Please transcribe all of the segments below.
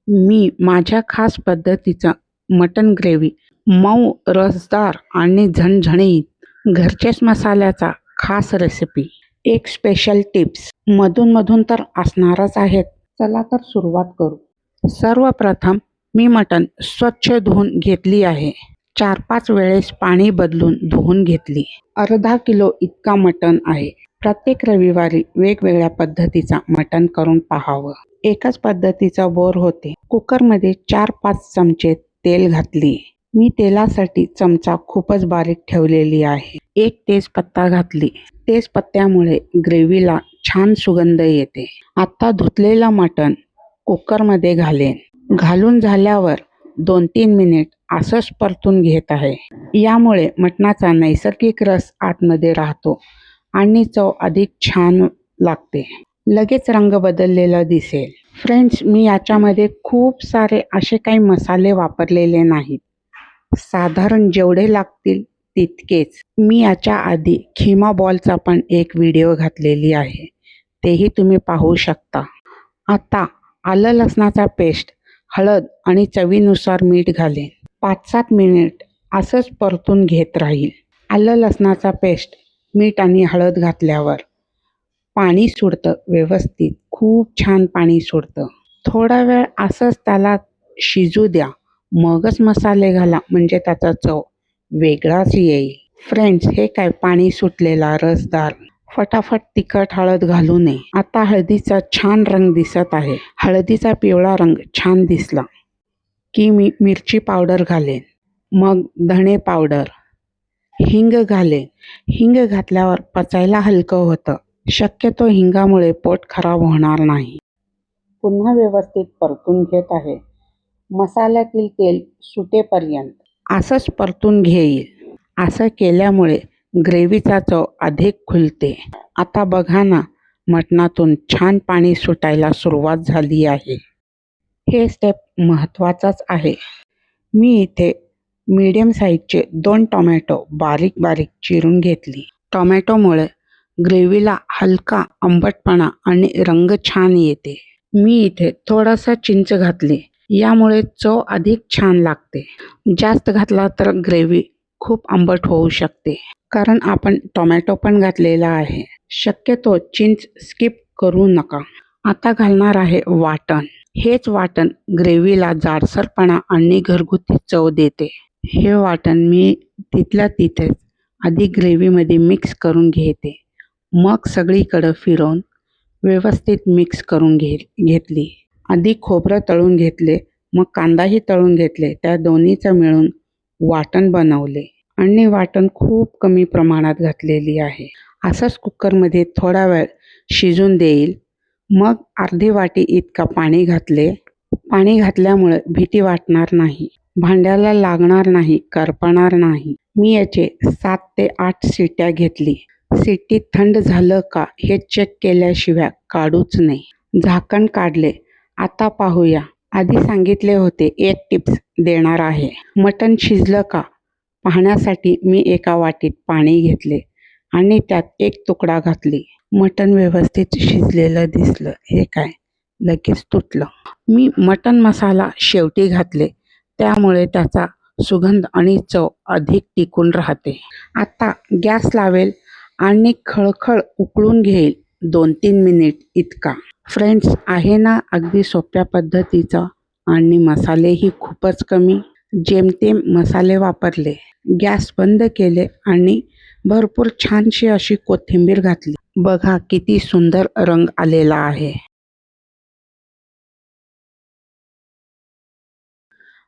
मी माझ्या खास पद्धतीचं मटण ग्रेव्ही मऊ, रसदार आणि झणझणीत घरच्याच मसाल्याचा खास रेसिपी. एक स्पेशल टिप्स मधून तर असणारच आहेत. चला तर सुरुवात करू. सर्वप्रथम मी मटण स्वच्छ धुवून घेतली आहे. 4-5 वेळेस पाणी बदलून धुवून घेतली. अर्धा किलो इतका मटण आहे. प्रत्येक रविवारी वेगवेगळ्या पद्धतीचा मटण करून पाहावं. एकाच पद्धतीचा बोर होते. कुकरमध्ये 4-5 चमचे तेल घातली. मी तेलासाठी चमचा खूपच बारीक ठेवलेली आहे. एक तेजपत्ता घातली. तेजपत्त्यामुळे ग्रेव्हीला छान सुगंध येते. आता धुतलेलं मटण कुकरमध्ये घालेन. घालून झाल्यावर 2-3 मिनिट असंच परतून घेत आहे. यामुळे मटणाचा नैसर्गिक रस आतमध्ये राहतो आणि चव अधिक छान लागते. लगेच रंग बदललेला दिसेल. फ्रेंड्स, मी याच्यामध्ये खूप सारे असे काही मसाले वापरलेले नाहीत. साधारण जेवढे लागतील तितकेच. मी याच्या आधी खिमा बॉलचा पण एक व्हिडिओ घातलेली आहे, तेही तुम्ही पाहू शकता. आता आलं लसणाचा पेस्ट, हळद आणि चवीनुसार मीठ घालेन. 5-7 मिनिट असंच परतून घेत राहील. आलं लसणाचा पेस्ट, मीठ आणि हळद घातल्यावर पाणी सुटतं व्यवस्थित. खूप छान पाणी सुटतं. थोडा वेळ असंच त्याला शिजू द्या. मगच मसाले घाला, म्हणजे त्याचा चव वेगळाच येईल. फ्रेंड्स, हे काय पाणी सुटलेला रसदार. फटाफट तिखट हळद घालू नये. आता हळदीचा छान रंग दिसत आहे. हळदीचा पिवळा रंग छान दिसला की मी मिरची पावडर घालेन. मग धणे पावडर, हिंग घालेन. हिंग घातल्यावर पचायला हलकं होतं. शक्यतो हिंगामुळे पोट खराब होणार नाही. पुन्हा व्यवस्थित परतून घेत आहे. मसाल्यातील तेल सुटेपर्यंत असंच परतून घेईल. असं केल्यामुळे ग्रेव्हीचा चव अधिक खुलते. आता बघा ना, मटणातून छान पाणी सुटायला सुरुवात झाली आहे. हे स्टेप महत्त्वाचाच आहे. मी इथे मीडियम साईजचे 2 टोमॅटो बारीक बारीक चिरून घेतली. टोमॅटोमुळे ग्रेव्हीला हलका आंबटपणा आणि रंग छान येते. मी इथे थोडासा चिंच घातली. यामुळे चव अधिक छान लागते. जास्त घातला तर ग्रेव्ही खूप आंबट होऊ शकते, कारण आपण टोमॅटो पण घातलेला आहे. शक्यतो चिंच स्किप करू नका. आता घालणार आहे वाटण. हेच वाटण ग्रेव्हीला जाडसरपणा आणि घरगुती चव देते. हे वाटण मी तिथल्या तिथेच आधी ग्रेव्हीमध्ये मिक्स करून घेते. मग सगळीकडं फिरवून व्यवस्थित मिक्स करून घेतली. आधी खोबरं तळून घेतले, मग कांदाही तळून घेतले. त्या दोन्हीचं मिळून वाटण बनवले आणि वाटण खूप कमी प्रमाणात घातलेली आहे. असंच कुकरमध्ये थोडा वेळ शिजून देईल. मग अर्धी वाटी इतका पाणी घातले. पाणी घातल्यामुळे भीती वाटणार नाही. भांड्याला लागणार नाही, करपणार नाही. मी याचे 7 ते 8 शिट्या घेतली. शिट्टी थंड झालं का हे चेक केल्याशिवाय काढूच नाही. झाकण काढले. आता पाहूया. आधी सांगितले होते एक टिप्स देणार आहे. मटण शिजलं का पाहण्यासाठी मी एका वाटीत पाणी घेतले आणि त्यात एक तुकडा घातली. मटण व्यवस्थित शिजलेलं दिसलं. हे काय, लगेच तुटलं. मी मटण मसाला शेवटी घातले, त्यामुळे त्याचा सुगंध आणि चव अधिक टिकून राहते. आता गॅस लावेल आणि खळखळ उकळून घेईल 2-3 मिनिट इतका. फ्रेंड्स, आहे ना अगदी सोप्या पद्धतीचा आणि मसालेही खूपच कमी. जेमतेम मसाले वापरले. गॅस बंद केले आणि भरपूर छानशी अशी कोथिंबीर घातली. बघा किती सुंदर रंग आलेला आहे.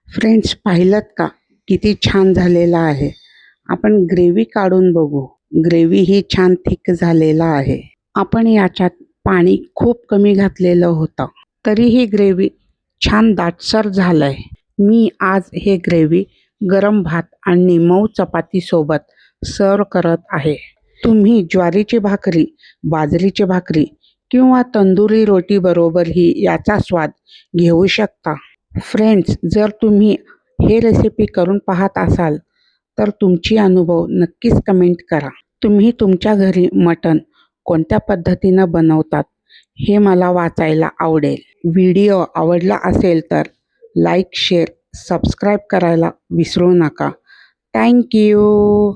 फ्रेंड्स, पाहिलत का किती छान झालेला आहे. आपण ग्रेव्ही काढून बघू. ग्रेव्ही ही छान थिक झालेला आहे. आपण याच्यात पाणी खूप कमी घातलेलं होतं, तरीही ग्रेव्ही छान दाटसर झालंय. मी आज हे ग्रेव्ही गरम भात आणि मऊ चपातीसोबत सर्व करत आहे. तुम्ही ज्वारीची भाकरी, बाजरीची भाकरी किंवा तंदुरी रोटी बरोबरही याचा स्वाद घेऊ शकता. फ्रेंड्स, जर तुम्ही हे रेसिपी करून पाहत असाल तर तुमची अनुभव नक्कीच कमेंट करा. तुम्ही तुमच्या घरी मटण कोणत्या पद्धतीनं बनवतात हे मला वाचायला आवडेल. व्हिडिओ आवडला असेल तर लाईक, शेअर, सबस्क्राईब करायला विसरू नका. Thank you.